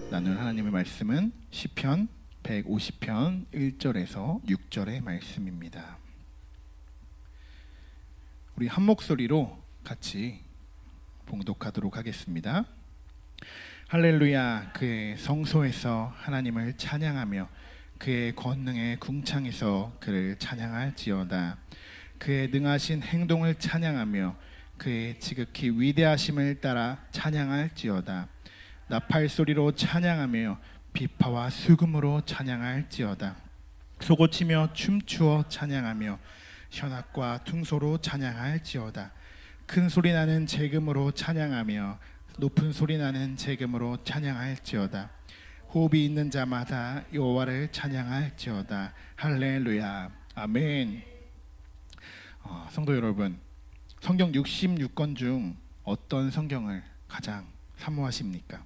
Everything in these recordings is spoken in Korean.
나눌 하나님의 말씀은 시편 150편 1절에서 6절의 말씀입니다. 우리 한 목소리로 같이 봉독하도록 하겠습니다. 할렐루야. 그의 성소에서 하나님을 찬양하며 그의 권능의 궁창에서 그를 찬양할지어다. 그의 능하신 행동을 찬양하며 그의 지극히 위대하심을 따라 찬양할지어다. 나팔 소리로 찬양하며 비파와 수금으로 찬양할지어다. 소고치며 춤추어 찬양하며 현악과 퉁소로 찬양할지어다. 큰 소리 나는 제금으로 찬양하며 높은 소리 나는 제금으로 찬양할지어다. 호흡이 있는 자마다 여호와를 찬양할지어다. 할렐루야. 아멘. 성도 여러분, 성경 66권 중 어떤 성경을 가장 사모하십니까?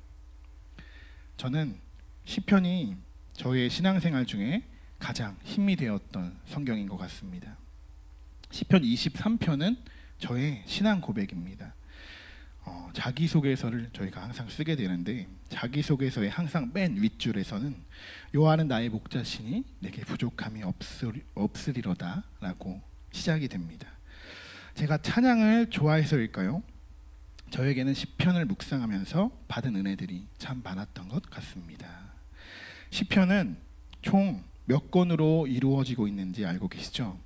저는 시편이 저의 신앙생활 중에 가장 힘이 되었던 성경인 것 같습니다. 시편 23편은 저의 신앙 고백입니다. 자기소개서를 저희가 항상 쓰게 되는데, 자기소개서의 항상 맨 윗줄에서는 여호와는 나의 목자시니 내게 부족함이 없으리로다 라고 시작이 됩니다. 제가 찬양을 좋아해서일까요? 저에게는 시편을 묵상하면서 받은 은혜들이 참 많았던 것 같습니다. 시편은 총 몇 권으로 이루어지고 있는지 알고 계시죠?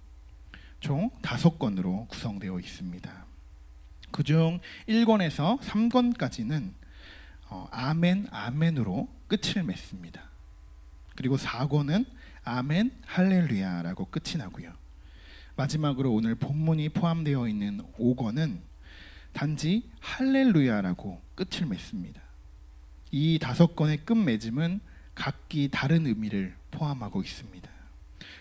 총 5권으로 구성되어 있습니다. 그중 1권에서 3권까지는 아멘, 아멘으로 끝을 맺습니다. 그리고 4권은 아멘, 할렐루야라고 끝이 나고요. 마지막으로 오늘 본문이 포함되어 있는 5권은 단지 할렐루야라고 끝을 맺습니다. 이 5권의 끝맺음은 각기 다른 의미를 포함하고 있습니다.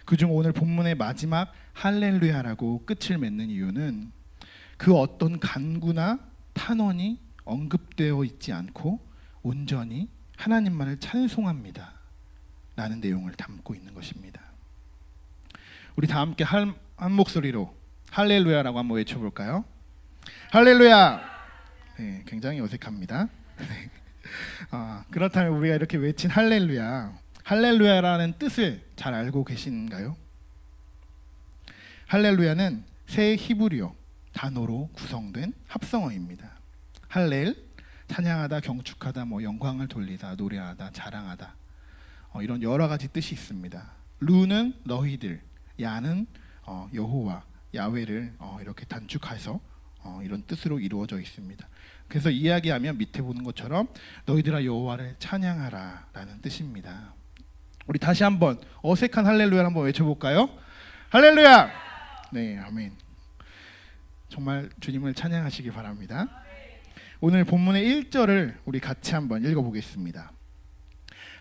그중 오늘 본문의 마지막 할렐루야라고 끝을 맺는 이유는 그 어떤 간구나 탄원이 언급되어 있지 않고 온전히 하나님만을 찬송합니다 라는 내용을 담고 있는 것입니다. 우리 다 함께 한 목소리로 할렐루야라고 한번 외쳐볼까요? 할렐루야. 네, 굉장히 어색합니다. 그렇다면 우리가 이렇게 외친 할렐루야라는 뜻을 잘 알고 계신가요? 할렐루야는 세 히브리어 단어로 구성된 합성어입니다. 할렐, 찬양하다, 경축하다, 영광을 돌리다, 노래하다, 자랑하다, 이런 여러 가지 뜻이 있습니다. 루는 너희들, 야는 여호와, 야훼를 이렇게 단축해서 이런 뜻으로 이루어져 있습니다. 그래서 이야기하면 밑에 보는 것처럼 너희들아 여호와를 찬양하라 라는 뜻입니다. 우리 다시 한번 어색한 할렐루야를 한번 외쳐볼까요? 할렐루야. 네, 아멘. 정말 주님을 찬양하시기 바랍니다. 오늘 본문의 1절을 우리 같이 한번 읽어보겠습니다.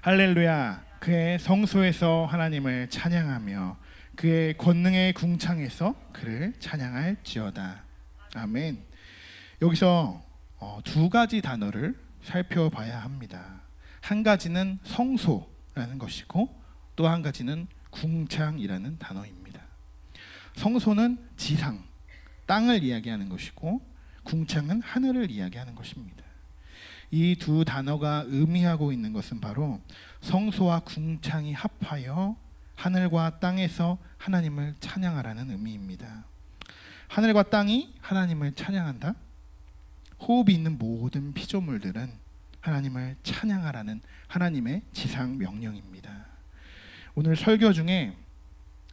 할렐루야. 그의 성소에서 하나님을 찬양하며 그의 권능의 궁창에서 그를 찬양할지어다. 아멘. 여기서 두 가지 단어를 살펴봐야 합니다. 한 가지는 성소라는 것이고 또 한 가지는 궁창이라는 단어입니다. 성소는 지상, 땅을 이야기하는 것이고 궁창은 하늘을 이야기하는 것입니다. 이 두 단어가 의미하고 있는 것은 바로 성소와 궁창이 합하여 하늘과 땅에서 하나님을 찬양하라는 의미입니다. 하늘과 땅이 하나님을 찬양한다? 호흡이 있는 모든 피조물들은 하나님을 찬양하라는 하나님의 지상 명령입니다. 오늘 설교 중에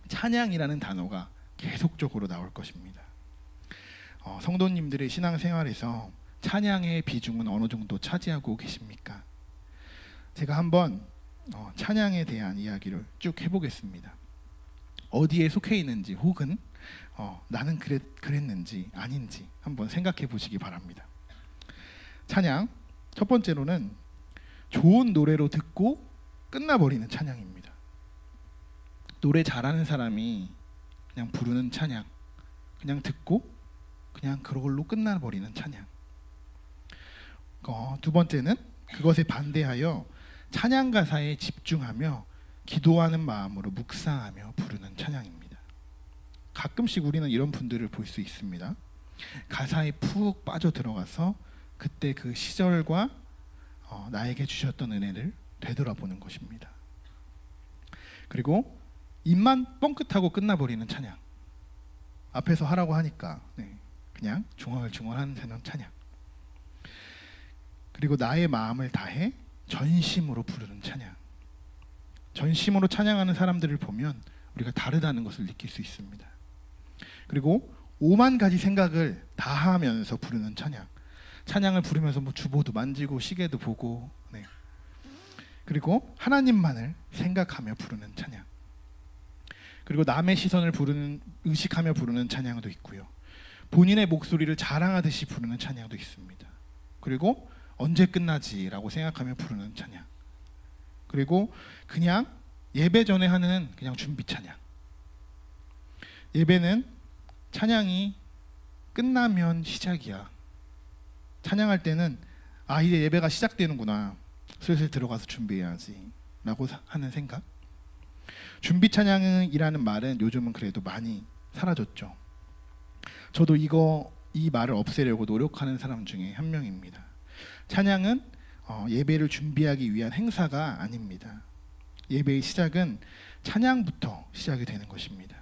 찬양이라는 단어가 계속적으로 나올 것입니다. 성도님들의 신앙생활에서 찬양의 비중은 어느 정도 차지하고 계십니까? 제가 한번 찬양에 대한 이야기를 쭉 해보겠습니다. 어디에 속해 있는지 혹은 나는 그랬는지 아닌지 한번 생각해 보시기 바랍니다. 찬양, 첫 번째로는 좋은 노래로 듣고 끝나버리는 찬양입니다. 노래 잘하는 사람이 그냥 부르는 찬양, 그냥 듣고 그냥 그걸로 끝나버리는 찬양. 두 번째는 그것에 반대하여 찬양 가사에 집중하며 기도하는 마음으로 묵상하며 부르는 찬양입니다. 가끔씩 우리는 이런 분들을 볼 수 있습니다. 가사에 푹 빠져 들어가서 그때 그 시절과 나에게 주셨던 은혜를 되돌아보는 것입니다. 그리고 입만 뻥끗하고 끝나버리는 찬양. 앞에서 하라고 하니까 그냥 중얼중얼하는 찬양. 그리고 나의 마음을 다해 전심으로 부르는 찬양. 전심으로 찬양하는 사람들을 보면 우리가 다르다는 것을 느낄 수 있습니다. 그리고 5만 가지 생각을 다 하면서 부르는 찬양. 찬양을 부르면서 주보도 만지고 시계도 보고 그리고 하나님만을 생각하며 부르는 찬양. 그리고 남의 시선을 의식하며 부르는 찬양도 있고요. 본인의 목소리를 자랑하듯이 부르는 찬양도 있습니다. 그리고 언제 끝나지라고 생각하며 부르는 찬양. 그리고 그냥 예배 전에 하는 그냥 준비 찬양. 예배는 찬양이 끝나면 시작이야. 찬양할 때는 이제 예배가 시작되는구나. 슬슬 들어가서 준비해야지 라고 하는 생각. 준비 찬양이라는 말은 요즘은 그래도 많이 사라졌죠. 저도 이 말을 없애려고 노력하는 사람 중에 한 명입니다. 찬양은 예배를 준비하기 위한 행사가 아닙니다. 예배의 시작은 찬양부터 시작이 되는 것입니다.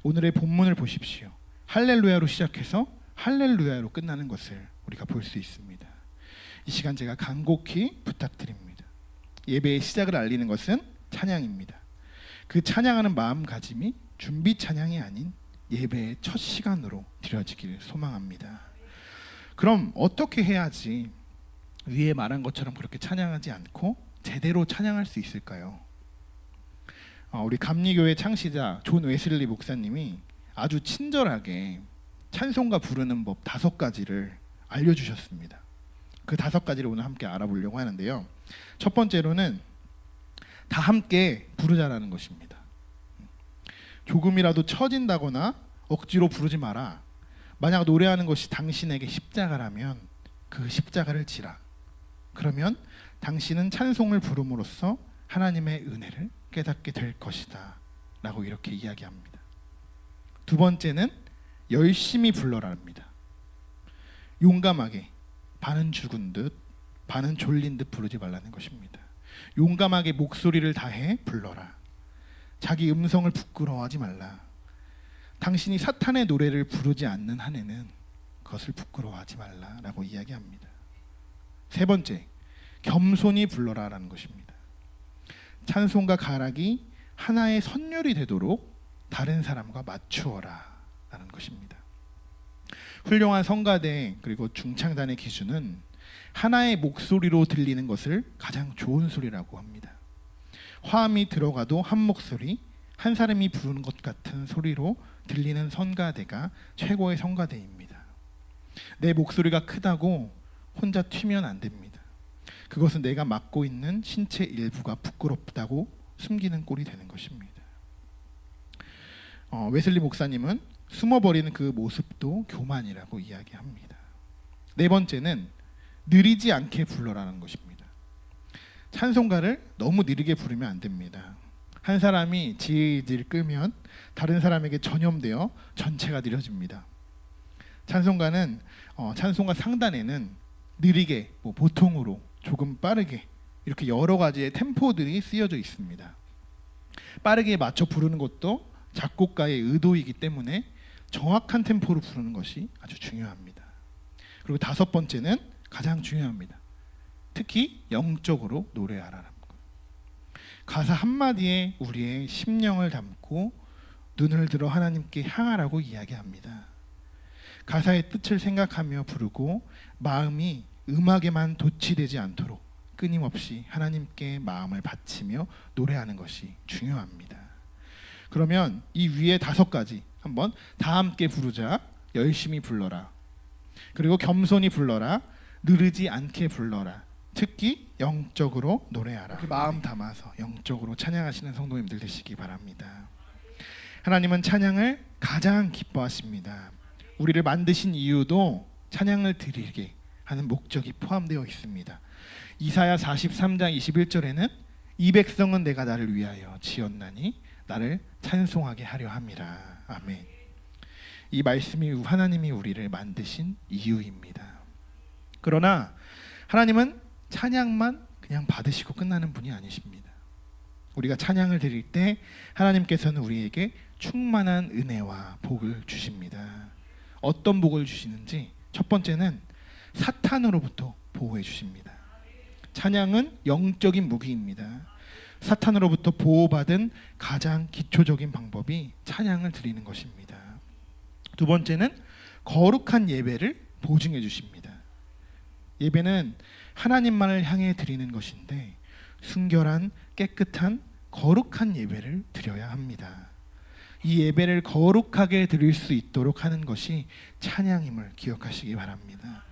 오늘의 본문을 보십시오. 할렐루야로 시작해서 할렐루야로 끝나는 것을 우리가 볼 수 있습니다. 이 시간 제가 간곡히 부탁드립니다. 예배의 시작을 알리는 것은 찬양입니다. 그 찬양하는 마음가짐이 준비 찬양이 아닌 예배의 첫 시간으로 드려지길 소망합니다. 그럼 어떻게 해야지 위에 말한 것처럼 그렇게 찬양하지 않고 제대로 찬양할 수 있을까요? 우리 감리교회 창시자 존 웨슬리 목사님이 아주 친절하게 찬송가 부르는 법 5가지를 알려주셨습니다. 그 5가지를 오늘 함께 알아보려고 하는데요. 첫 번째로는 다 함께 부르자라는 것입니다. 조금이라도 처진다거나 억지로 부르지 마라. 만약 노래하는 것이 당신에게 십자가라면 그 십자가를 지라. 그러면 당신은 찬송을 부름으로써 하나님의 은혜를 깨닫게 될 것이다 라고 이렇게 이야기합니다. 두 번째는 열심히 불러라입니다. 용감하게 반은 죽은 듯 반은 졸린 듯 부르지 말라는 것입니다. 용감하게 목소리를 다해 불러라. 자기 음성을 부끄러워하지 말라. 당신이 사탄의 노래를 부르지 않는 한에는 그것을 부끄러워하지 말라라고 이야기합니다. 세 번째, 겸손히 불러라라는 것입니다. 찬송과 가락이 하나의 선율이 되도록 다른 사람과 맞추어라라는 것입니다. 훌륭한 성가대 그리고 중창단의 기준은 하나의 목소리로 들리는 것을 가장 좋은 소리라고 합니다. 화음이 들어가도 한 목소리, 한 사람이 부르는 것 같은 소리로 들리는 성가대가 최고의 성가대입니다. 내 목소리가 크다고 혼자 튀면 안 됩니다. 그것은 내가 맡고 있는 신체 일부가 부끄럽다고 숨기는 꼴이 되는 것입니다. 웨슬리 목사님은 숨어버리는 그 모습도 교만이라고 이야기합니다. 네 번째는 느리지 않게 불러라는 것입니다. 찬송가를 너무 느리게 부르면 안 됩니다. 한 사람이 질질 끌면 다른 사람에게 전염되어 전체가 느려집니다. 찬송가는 찬송가 상단에는 느리게, 보통으로, 조금 빠르게 이렇게 여러 가지의 템포들이 쓰여져 있습니다. 빠르게 맞춰 부르는 것도 작곡가의 의도이기 때문에 정확한 템포로 부르는 것이 아주 중요합니다. 그리고 다섯 번째는 가장 중요합니다. 특히 영적으로 노래하라는 것. 가사 한마디에 우리의 심령을 담고 눈을 들어 하나님께 향하라고 이야기합니다. 가사의 뜻을 생각하며 부르고 마음이 음악에만 도취되지 않도록 끊임없이 하나님께 마음을 바치며 노래하는 것이 중요합니다. 그러면 이 위에 5가지 한번 다 함께 부르자. 열심히 불러라. 그리고 겸손히 불러라. 느리지 않게 불러라. 특히 영적으로 노래하라. 마음 담아서 영적으로 찬양하시는 성도님들 되시기 바랍니다. 하나님은 찬양을 가장 기뻐하십니다. 우리를 만드신 이유도 찬양을 드리게 하는 목적이 포함되어 있습니다. 이사야 43장 21절에는 이 백성은 내가 나를 위하여 지었나니 나를 찬송하게 하려 함이라. 아멘. 이 말씀이 하나님이 우리를 만드신 이유입니다. 그러나 하나님은 찬양만 그냥 받으시고 끝나는 분이 아니십니다. 우리가 찬양을 드릴 때 하나님께서는 우리에게 충만한 은혜와 복을 주십니다. 어떤 복을 주시는지 첫 번째는 사탄으로부터 보호해 주십니다. 찬양은 영적인 무기입니다. 사탄으로부터 보호받은 가장 기초적인 방법이 찬양을 드리는 것입니다. 두 번째는 거룩한 예배를 보증해 주십니다. 예배는 하나님만을 향해 드리는 것인데 순결한 깨끗한 거룩한 예배를 드려야 합니다. 이 예배를 거룩하게 드릴 수 있도록 하는 것이 찬양임을 기억하시기 바랍니다.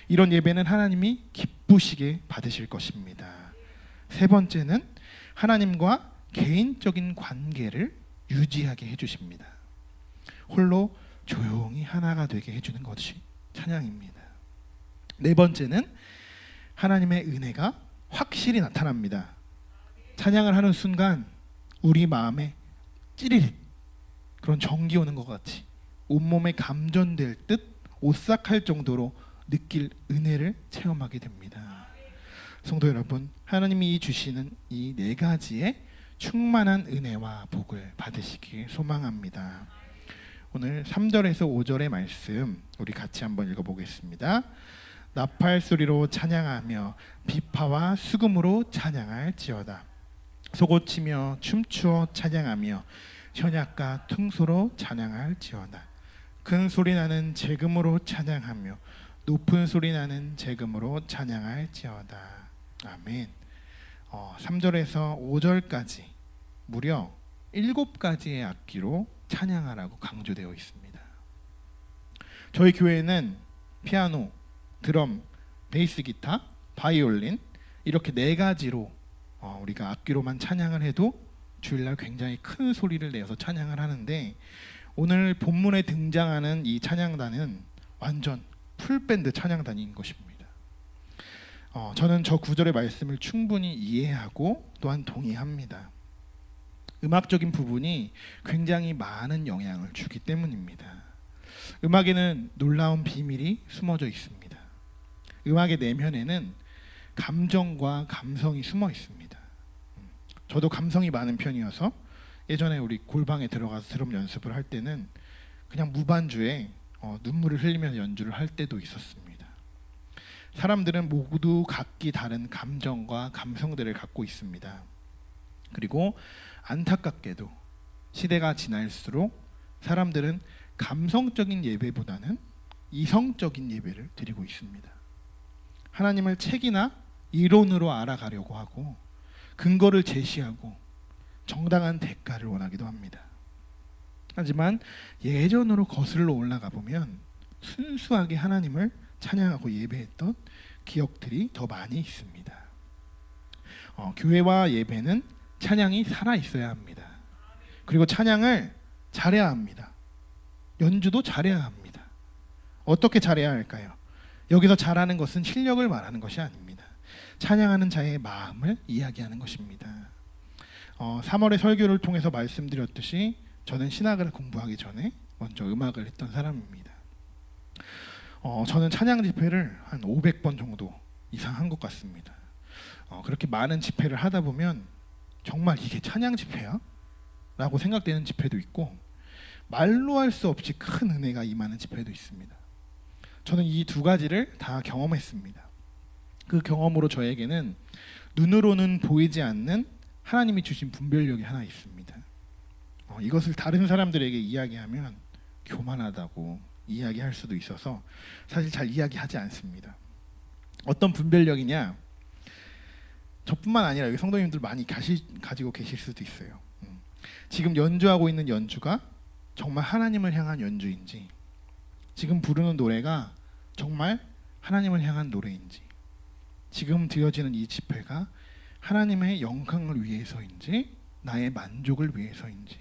이런 예배는 하나님이 기쁘시게 받으실 것입니다. 세 번째는 하나님과 개인적인 관계를 유지하게 해주십니다. 홀로 조용히 하나가 되게 해주는 것이 찬양입니다. 네 번째는 하나님의 은혜가 확실히 나타납니다. 찬양을 하는 순간 우리 마음에 찌릿 그런 전기 오는 것 같이 온몸에 감전될 듯 오싹할 정도로 느낄 은혜를 체험하게 됩니다. 성도 여러분, 하나님이 주시는 이 네 가지의 충만한 은혜와 복을 받으시길 소망합니다. 오늘 3절에서 5절의 말씀 우리 같이 한번 읽어보겠습니다. 나팔 소리로 찬양하며 비파와 수금으로 찬양할지어다. 소고치며 춤추어 찬양하며 현악과 퉁소로 찬양할지어다. 큰 소리 나는 재금으로 찬양하며 높은 소리 나는 재금으로 찬양할지어다. 아멘. 3절에서 5절까지 무려 7가지의 악기로 찬양하라고 강조되어 있습니다. 저희 교회는 피아노, 드럼, 베이스 기타, 바이올린 이렇게 4가지로 우리가 악기로만 찬양을 해도 주일날 굉장히 큰 소리를 내서 찬양을 하는데 오늘 본문에 등장하는 이 찬양단은 완전 풀밴드 찬양단인 것입니다. 저는 저 9절의 말씀을 충분히 이해하고 또한 동의합니다. 음악적인 부분이 굉장히 많은 영향을 주기 때문입니다. 음악에는 놀라운 비밀이 숨어져 있습니다. 음악의 내면에는 감정과 감성이 숨어 있습니다. 저도 감성이 많은 편이어서 예전에 우리 골방에 들어가서 드럼 연습을 할 때는 그냥 무반주에 눈물을 흘리면서 연주를 할 때도 있었습니다. 사람들은 모두 각기 다른 감정과 감성들을 갖고 있습니다. 그리고 안타깝게도 시대가 지날수록 사람들은 감성적인 예배보다는 이성적인 예배를 드리고 있습니다. 하나님을 책이나 이론으로 알아가려고 하고 근거를 제시하고 정당한 대가를 원하기도 합니다. 하지만 예전으로 거슬러 올라가 보면 순수하게 하나님을 찬양하고 예배했던 기억들이 더 많이 있습니다. 교회와 예배는 찬양이 살아 있어야 합니다. 그리고 찬양을 잘해야 합니다. 연주도 잘해야 합니다. 어떻게 잘해야 할까요? 여기서 잘하는 것은 실력을 말하는 것이 아닙니다. 찬양하는 자의 마음을 이야기하는 것입니다. 3월의 설교를 통해서 말씀드렸듯이 저는 신학을 공부하기 전에 먼저 음악을 했던 사람입니다. 저는 찬양 집회를 한 500번 정도 이상 한 것 같습니다. 그렇게 많은 집회를 하다 보면 정말 이게 찬양 집회야? 라고 생각되는 집회도 있고 말로 할 수 없이 큰 은혜가 임하는 집회도 있습니다. 저는 이 2가지를 다 경험했습니다. 그 경험으로 저에게는 눈으로는 보이지 않는 하나님이 주신 분별력이 하나 있습니다. 이것을 다른 사람들에게 이야기하면 교만하다고 이야기할 수도 있어서 사실 잘 이야기하지 않습니다. 어떤 분별력이냐? 저뿐만 아니라 여기 성도님들 많이 가지고 계실 수도 있어요. 지금 연주하고 있는 연주가 정말 하나님을 향한 연주인지, 지금 부르는 노래가 정말 하나님을 향한 노래인지, 지금 드려지는 이 집회가 하나님의 영광을 위해서인지 나의 만족을 위해서인지,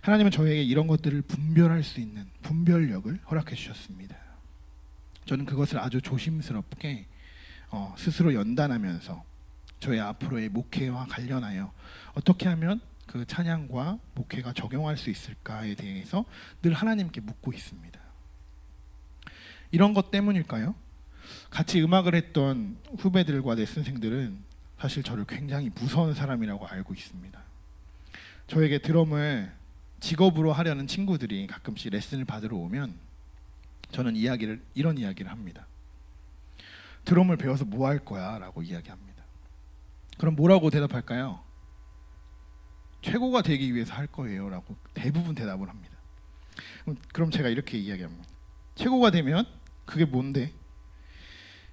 하나님은 저에게 이런 것들을 분별할 수 있는 분별력을 허락해 주셨습니다. 저는 그것을 아주 조심스럽게 스스로 연단하면서 저의 앞으로의 목회와 관련하여 어떻게 하면 그 찬양과 목회가 적용할 수 있을까에 대해서 늘 하나님께 묻고 있습니다. 이런 것 때문일까요? 같이 음악을 했던 후배들과 레슨생들은 사실 저를 굉장히 무서운 사람이라고 알고 있습니다. 저에게 드럼을 직업으로 하려는 친구들이 가끔씩 레슨을 받으러 오면 저는 이런 이야기를 합니다. 드럼을 배워서 뭐 할 거야? 라고 이야기합니다. 그럼 뭐라고 대답할까요? 최고가 되기 위해서 할 거예요 라고 대부분 대답을 합니다. 그럼 제가 이렇게 이야기합니다. 최고가 되면 그게 뭔데?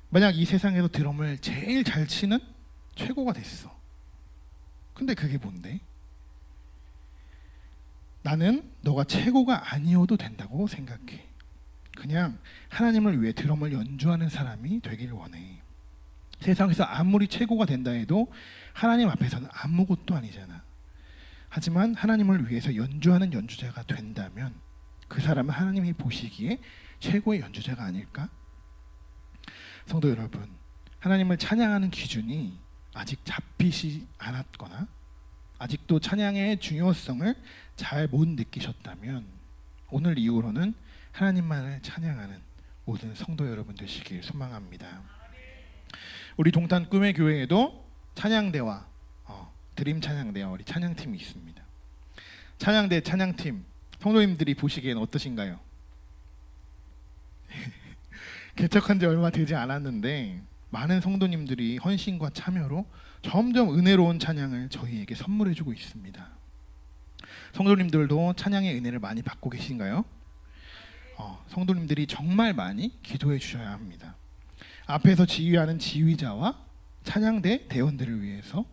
만약 이 세상에서 드럼을 제일 잘 치는 최고가 됐어. 근데 그게 뭔데? 나는 너가 최고가 아니어도 된다고 생각해. 그냥 하나님을 위해 드럼을 연주하는 사람이 되길 원해. 세상에서 아무리 최고가 된다 해도 하나님 앞에서는 아무것도 아니잖아. 하지만 하나님을 위해서 연주하는 연주자가 된다면 그 사람은 하나님이 보시기에 최고의 연주자가 아닐까? 성도 여러분, 하나님을 찬양하는 기준이 아직 잡히지 않았거나 아직도 찬양의 중요성을 잘 못 느끼셨다면 오늘 이후로는 하나님만을 찬양하는 모든 성도 여러분 되시길 소망합니다. 우리 동탄 꿈의 교회에도 찬양대와 드림 찬양대와 우리 찬양팀이 있습니다. 찬양대 찬양팀 성도님들이 보시기엔 어떠신가요? 개척한 지 얼마 되지 않았는데 많은 성도님들이 헌신과 참여로 점점 은혜로운 찬양을 저희에게 선물해주고 있습니다. 성도님들도 찬양의 은혜를 많이 받고 계신가요? 성도님들이 정말 많이 기도해 주셔야 합니다. 앞에서 지휘하는 지휘자와 찬양대 대원들을 위해서,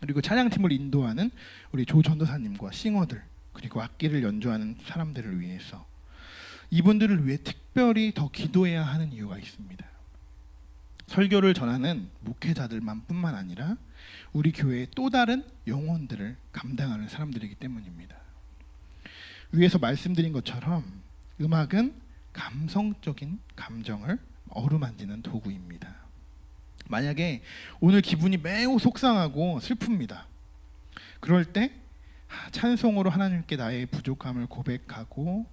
그리고 찬양팀을 인도하는 우리 조 전도사님과 싱어들, 그리고 악기를 연주하는 사람들을 위해서, 이분들을 위해 특별히 더 기도해야 하는 이유가 있습니다. 설교를 전하는 목회자들만 뿐만 아니라 우리 교회의 또 다른 영혼들을 감당하는 사람들이기 때문입니다. 위에서 말씀드린 것처럼 음악은 감성적인 감정을 어루만지는 도구입니다. 만약에 오늘 기분이 매우 속상하고 슬픕니다. 그럴 때 찬송으로 하나님께 나의 부족함을 고백하고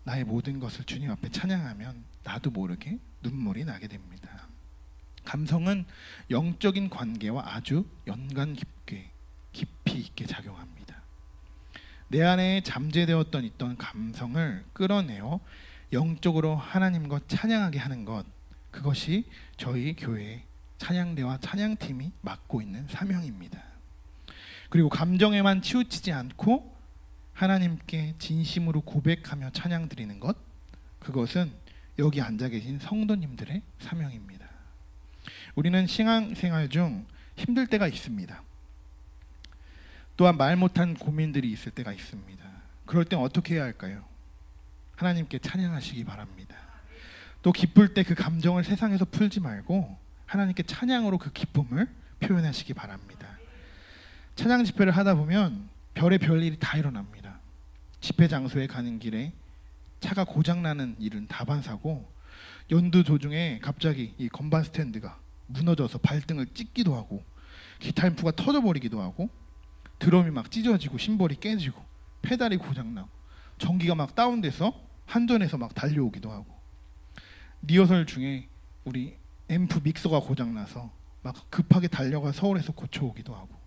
나의 모든 것을 주님 앞에 찬양하면 나도 모르게 눈물이 나게 됩니다. 감성은 영적인 관계와 아주 연관 깊이 있게 작용합니다. 내 안에 잠재되었던 있던 감성을 끌어내어 영적으로 하나님과 찬양하게 하는 것, 그것이 저희 교회의 찬양대와 찬양팀이 맡고 있는 사명입니다. 그리고 감정에만 치우치지 않고 하나님께 진심으로 고백하며 찬양 드리는 것, 그것은 여기 앉아 계신 성도님들의 사명입니다. 우리는 신앙생활 중 힘들 때가 있습니다. 또한 말 못한 고민들이 있을 때가 있습니다. 그럴 땐 어떻게 해야 할까요? 하나님께 찬양하시기 바랍니다. 또 기쁠 때 그 감정을 세상에서 풀지 말고 하나님께 찬양으로 그 기쁨을 표현하시기 바랍니다. 찬양 집회를 하다 보면 별의 별일이 다 일어납니다. 집회 장소에 가는 길에 차가 고장나는 일은 다반사고, 연두 도중에 갑자기 이 건반 스탠드가 무너져서 발등을 찢기도 하고, 기타 앰프가 터져버리기도 하고, 드럼이 막 찢어지고 심벌이 깨지고 페달이 고장나고 전기가 막 다운돼서 한전에서 막 달려오기도 하고, 리허설 중에 우리 앰프 믹서가 고장나서 막 급하게 달려가 서울에서 고쳐오기도 하고,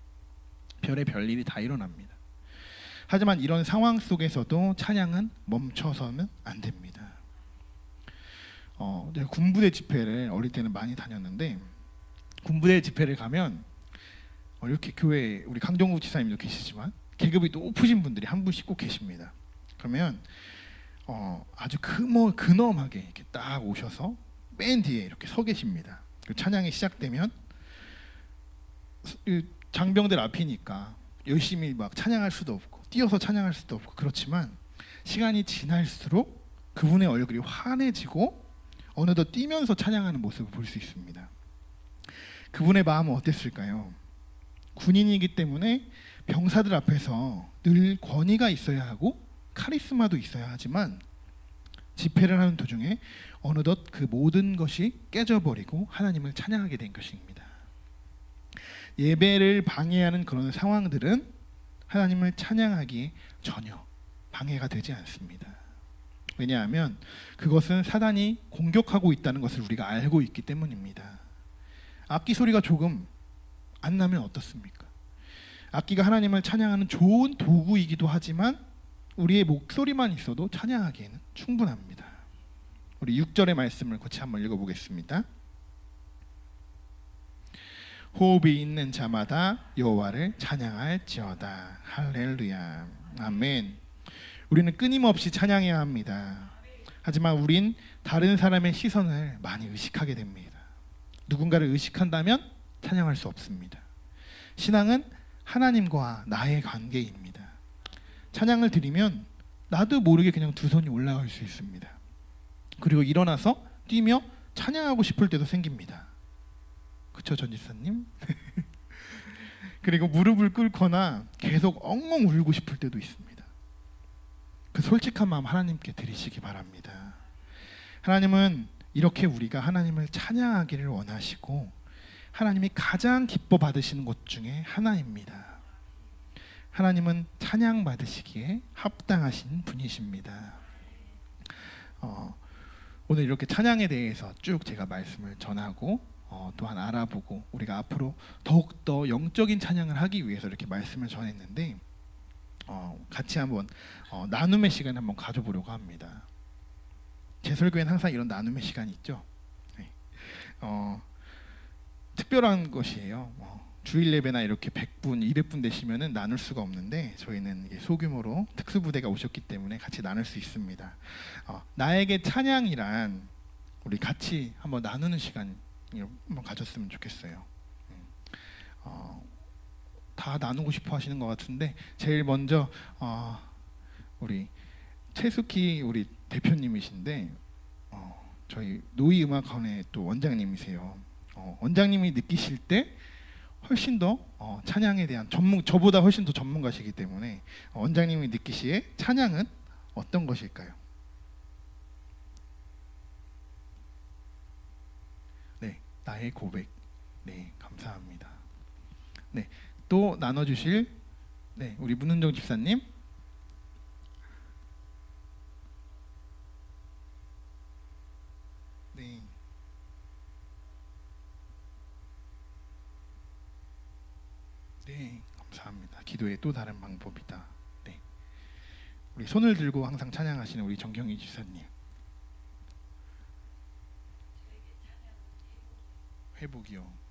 별의 별일이 다 일어납니다. 하지만 이런 상황 속에서도 찬양은 멈춰서는 안 됩니다. 제가 군부대 집회를 어릴 때는 많이 다녔는데, 군부대 집회를 가면 이렇게 교회 우리 강정국 지사님도 계시지만 계급이 높으신 분들이 한 분씩 꼭 계십니다. 그러면 아주 근엄하게 이렇게 딱 오셔서 맨 뒤에 이렇게 서 계십니다. 찬양이 시작되면 장병들 앞이니까 열심히 막 찬양할 수도 없고 뛰어서 찬양할 수도 없고, 그렇지만 시간이 지날수록 그분의 얼굴이 환해지고 어느덧 뛰면서 찬양하는 모습을 볼 수 있습니다. 그분의 마음은 어땠을까요? 군인이기 때문에 병사들 앞에서 늘 권위가 있어야 하고 카리스마도 있어야 하지만 집회를 하는 도중에 어느덧 그 모든 것이 깨져버리고 하나님을 찬양하게 된 것입니다. 예배를 방해하는 그런 상황들은 하나님을 찬양하기에 전혀 방해가 되지 않습니다. 왜냐하면 그것은 사단이 공격하고 있다는 것을 우리가 알고 있기 때문입니다. 악기 소리가 조금 안 나면 어떻습니까? 악기가 하나님을 찬양하는 좋은 도구이기도 하지만 우리의 목소리만 있어도 찬양하기에는 충분합니다. 우리 6절의 말씀을 같이 한번 읽어보겠습니다. 호흡이 있는 자마다 여호와를 찬양할지어다. 할렐루야. 아멘. 우리는 끊임없이 찬양해야 합니다. 하지만 우린 다른 사람의 시선을 많이 의식하게 됩니다. 누군가를 의식한다면 찬양할 수 없습니다. 신앙은 하나님과 나의 관계입니다. 찬양을 드리면 나도 모르게 그냥 두 손이 올라갈 수 있습니다. 그리고 일어나서 뛰며 찬양하고 싶을 때도 생깁니다. 그쵸, 전지사님? 그리고 무릎을 꿇거나 계속 엉엉 울고 싶을 때도 있습니다. 그 솔직한 마음 하나님께 드리시기 바랍니다. 하나님은 이렇게 우리가 하나님을 찬양하기를 원하시고 하나님이 가장 기뻐 받으시는 것 중에 하나입니다. 하나님은 찬양 받으시기에 합당하신 분이십니다. 오늘 이렇게 찬양에 대해서 쭉 제가 말씀을 전하고 또한 알아보고 우리가 앞으로 더욱더 영적인 찬양을 하기 위해서 이렇게 말씀을 전했는데 같이 한번 나눔의 시간을 한번 가져보려고 합니다. 제 설교에는 항상 이런 나눔의 시간이 있죠. 네. 특별한 것이에요. 주일 예배나 이렇게 100분, 200분 되시면은 나눌 수가 없는데 저희는 이게 소규모로 특수부대가 오셨기 때문에 같이 나눌 수 있습니다. 나에게 찬양이란 우리 같이 한번 나누는 시간 한번 가졌으면 좋겠어요. 다 나누고 싶어 하시는 것 같은데 제일 먼저 우리 최숙희 우리 대표님이신데 저희 노이음악원의 또 원장님이세요. 원장님이 느끼실 때 훨씬 더 찬양에 대한 저보다 훨씬 더 전문가시기 때문에 원장님이 느끼시기에 찬양은 어떤 것일까요? 네, 나의 고백. 네, 감사합니다. 네, 또 나눠주실 네, 우리 문은정 집사님. 네. 네, 감사합니다. 기도의 또 다른 방법이다. 네, 우리 손을 들고 항상 찬양하시는 우리 정경희 집사님. 회복이요.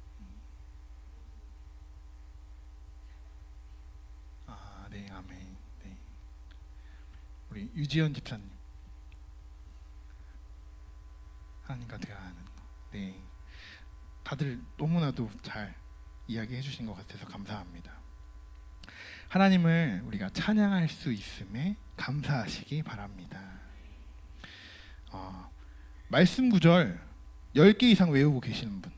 네, 아멘. 네, 우리 유지연 집사님. 하나님과 대화하는 거. 네, 다들 너무나도 잘 이야기해 주신 것 같아서 감사합니다. 하나님을 우리가 찬양할 수 있음에 감사하시기 바랍니다. 말씀 구절 10개 이상 외우고 계시는 분.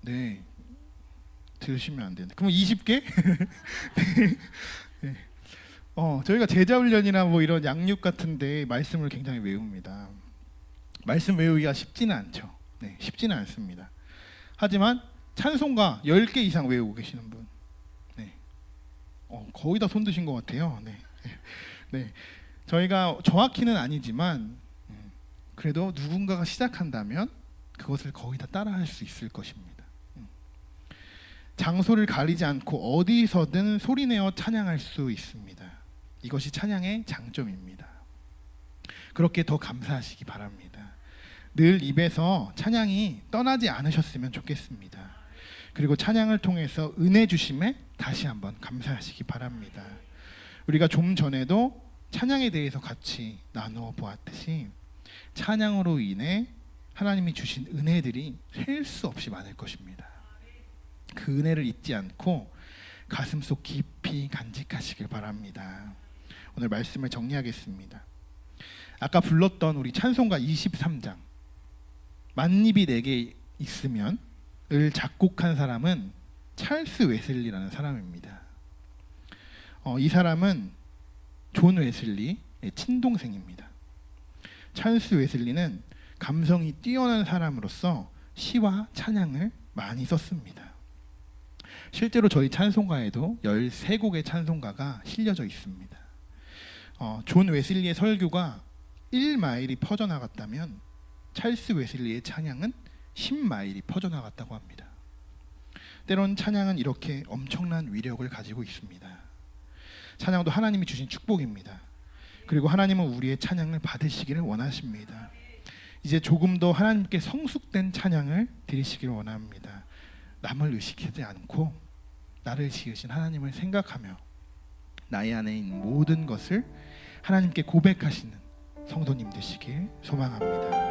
네, 들으시면 안 되는데 그럼 20개? 네. 네. 저희가 제자훈련이나 뭐 이런 양육 같은데 말씀을 굉장히 외웁니다. 말씀 외우기가 쉽지는 않죠. 네, 쉽지는 않습니다. 하지만 찬송가 10개 이상 외우고 계시는 분, 네, 거의 다 손 드신 것 같아요. 네. 네, 저희가 정확히는 아니지만 그래도 누군가가 시작한다면 그것을 거의 다 따라할 수 있을 것입니다. 장소를 가리지 않고 어디서든 소리내어 찬양할 수 있습니다. 이것이 찬양의 장점입니다. 그렇게 더 감사하시기 바랍니다. 늘 입에서 찬양이 떠나지 않으셨으면 좋겠습니다. 그리고 찬양을 통해서 은혜 주심에 다시 한번 감사하시기 바랍니다. 우리가 좀 전에도 찬양에 대해서 같이 나누어 보았듯이 찬양으로 인해 하나님이 주신 은혜들이 셀 수 없이 많을 것입니다. 그 은혜를 잊지 않고 가슴속 깊이 간직하시길 바랍니다. 오늘 말씀을 정리하겠습니다. 아까 불렀던 우리 찬송가 23장 만입이 내게 있으면 을 작곡한 사람은 찰스 웨슬리라는 사람입니다. 이 사람은 존 웨슬리의 친동생입니다. 찰스 웨슬리는 감성이 뛰어난 사람으로서 시와 찬양을 많이 썼습니다. 실제로 저희 찬송가에도 13곡의 찬송가가 실려져 있습니다. 존 웨슬리의 설교가 1마일이 퍼져나갔다면 찰스 웨슬리의 찬양은 10마일이 퍼져나갔다고 합니다. 때론 찬양은 이렇게 엄청난 위력을 가지고 있습니다. 찬양도 하나님이 주신 축복입니다. 그리고 하나님은 우리의 찬양을 받으시기를 원하십니다. 이제 조금 더 하나님께 성숙된 찬양을 드리시기를 원합니다. 남을 의식하지 않고 나를 지으신 하나님을 생각하며 나의 안에 있는 모든 것을 하나님께 고백하시는 성도님 되시길 소망합니다.